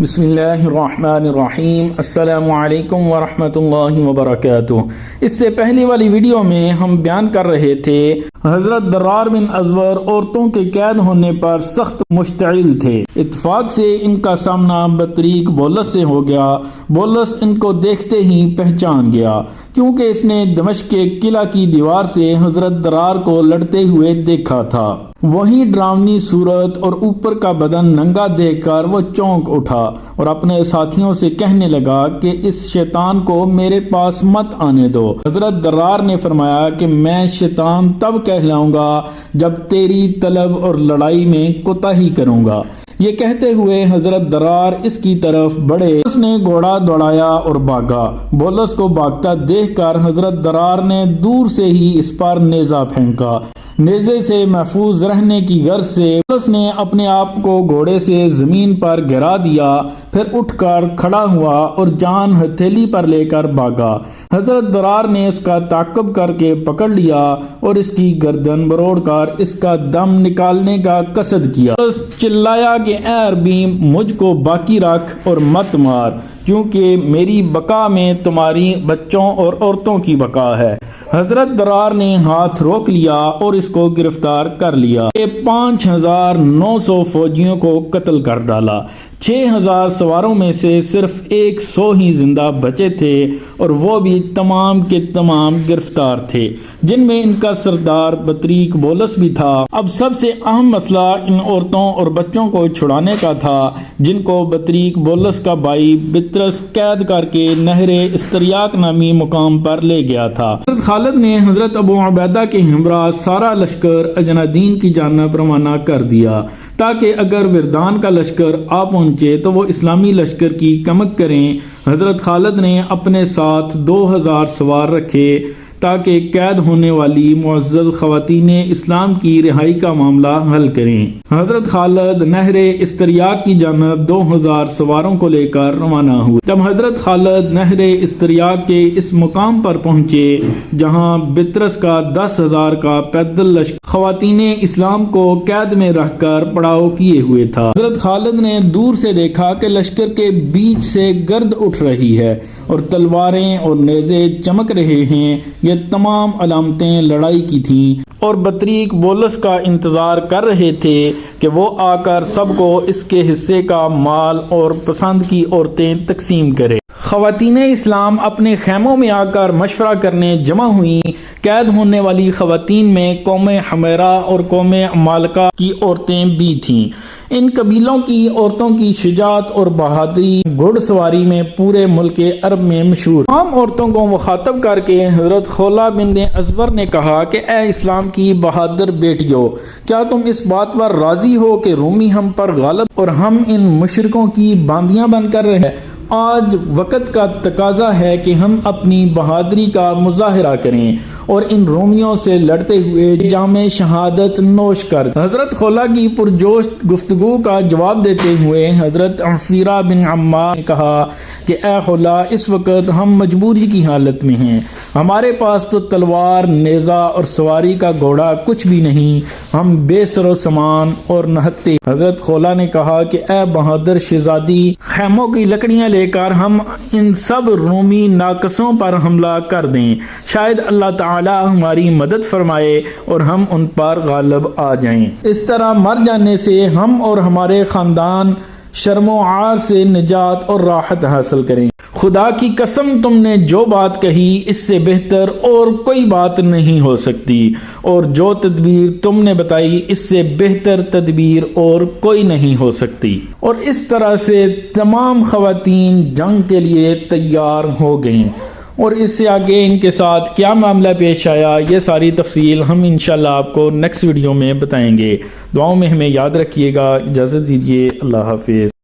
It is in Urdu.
بسم اللہ الرحمن الرحیم۔ السلام علیکم ورحمۃ اللہ وبرکاتہ۔ اس سے پہلی والی ویڈیو میں ہم بیان کر رہے تھے حضرت درار بن ازور عورتوں کے قید ہونے پر سخت مشتعل تھے۔ اتفاق سے ان کا سامنا بطریق بولس سے ہو گیا۔ بولس ان کو دیکھتے ہی پہچان گیا، کیونکہ اس نے دمشق کے قلعہ کی دیوار سے حضرت درار کو لڑتے ہوئے دیکھا تھا۔ وہی ڈراؤنی صورت اور اوپر کا بدن ننگا دیکھ کر وہ چونک اٹھا اور اپنے ساتھیوں سے کہنے لگا کہ اس شیطان کو میرے پاس مت آنے دو۔ حضرت درار نے فرمایا کہ میں شیطان تب کہلاؤں گا جب تیری طلب اور لڑائی میں کوتاہی کروں گا۔ یہ کہتے ہوئے حضرت درار اس کی طرف بڑھے۔ اس نے گھوڑا دوڑایا اور بھاگا۔ بولس کو بھاگتا دیکھ کر حضرت درار نے دور سے ہی اس پر نیزہ پھینکا۔ نیزے سے محفوظ رہنے کی غرض سے بولس نے اپنے آپ کو گھوڑے سے زمین پر گرا دیا، پھر اٹھ کر کھڑا ہوا اور جان ہتھیلی پر لے کر بھاگا۔ حضرت درار نے اس کا تعقب کر کے پکڑ لیا اور اس کی گردن مروڑ کر اس کا دم نکالنے کا قصد کیا۔ بولس چلایا کہ اے عربی، مجھ کو باقی رکھ اور مت مار، کیونکہ میری بقا میں تمہاری بچوں اور عورتوں کی بقا ہے۔ حضرت درار نے ہاتھ روک لیا اور اس کو گرفتار کر لیا۔ 5900 فوجیوں کو قتل کر ڈالا۔ 6000 سواروں میں سے صرف 100 ہی زندہ بچے تھے، اور وہ بھی تمام کے تمام گرفتار تھے، جن میں ان کا سردار بطریق بولس بھی تھا۔ اب سب سے اہم مسئلہ ان عورتوں اور بچوں کو چھڑانے کا تھا، جن کو بطریق بولس کا بھائی بطرس قید کر کے نہر استریاق نامی مقام پر لے گیا تھا۔ حضرت خالد نے حضرت ابو عبیدہ کے ہمراہ سارا لشکر اجنادین کی جانب روانہ کر دیا، تاکہ اگر وردان کا لشکر آ پہنچے تو وہ اسلامی لشکر کی کمک کریں۔ حضرت خالد نے اپنے ساتھ 2000 سوار رکھے، تاکہ قید ہونے والی معزز خواتین اسلام کی رہائی کا معاملہ حل کریں۔ حضرت خالد نہر استریاق کی جانب 2000 سواروں کو لے کر روانہ ہوئے۔ جب حضرت خالد نہر استریاق کے اس مقام پر پہنچے جہاں بطرس کا 10,000 کا پیدل لشکر خواتین اسلام کو قید میں رکھ کر پڑاؤ کیے ہوئے تھا، حضرت خالد نے دور سے دیکھا کہ لشکر کے بیچ سے گرد اٹھ رہی ہے اور تلواریں اور نیزے چمک رہے ہیں۔ یہ تمام علامتیں لڑائی کی تھیں، اور بطریق بولس کا انتظار کر رہے تھے کہ وہ آ کر سب کو اس کے حصے کا مال اور پسند کی عورتیں تقسیم کرے۔ خواتین اسلام اپنے خیموں میں آ کر مشورہ کرنے جمع ہوئیں۔ قید ہونے والی خواتین میں قوم حمیرہ اور قوم عمالقہ کی عورتیں بھی تھیں۔ ان قبیلوں کی عورتوں کی شجاعت اور بہادری گھڑ سواری میں پورے ملک عرب میں مشہور۔ تمام عورتوں کو مخاطب کر کے حضرت خولہ بن ازور نے کہا کہ اے اسلام کی بہادر بیٹیوں، کیا تم اس بات پر راضی ہو کہ رومی ہم پر غالب اور ہم ان مشرکوں کی باندیاں بن کر رہے؟ آج وقت کا تقاضا ہے کہ ہم اپنی بہادری کا مظاہرہ کریں اور ان رومیوں سے لڑتے ہوئے جام شہادت نوش کر۔ حضرت خولہ کی پرجوش گفتگو کا جواب دیتے ہوئے حضرت عفیرہ بن عمار نے کہا کہ اے خولہ، اس وقت ہم مجبوری کی حالت میں ہیں۔ ہمارے پاس تو تلوار، نیزہ اور سواری کا گھوڑا کچھ بھی نہیں، ہم بے سر و سامان اور نہتے۔ حضرت خولہ نے کہا کہ اے بہادر شہزادی، خیموں کی لکڑیاں لے کر ہم ان سب رومی ناقصوں پر حملہ کر دیں، شاید اللہ تعالی ہماری مدد فرمائے اور ہم ان پر غالب آ جائیں۔ اس طرح مر جانے سے ہم اور ہمارے خاندان شرم و عار سے نجات اور راحت حاصل کریں۔ خدا کی قسم، تم نے جو بات کہی اس سے بہتر اور کوئی بات نہیں ہو سکتی، اور جو تدبیر تم نے بتائی اس سے بہتر تدبیر اور کوئی نہیں ہو سکتی۔ اور اس طرح سے تمام خواتین جنگ کے لیے تیار ہو گئیں، اور اس سے آگے ان کے ساتھ کیا معاملہ پیش آیا، یہ ساری تفصیل ہم انشاءاللہ آپ کو نیکسٹ ویڈیو میں بتائیں گے۔ دعاؤں میں ہمیں یاد رکھیے گا۔ اجازت دیجیے، اللہ حافظ۔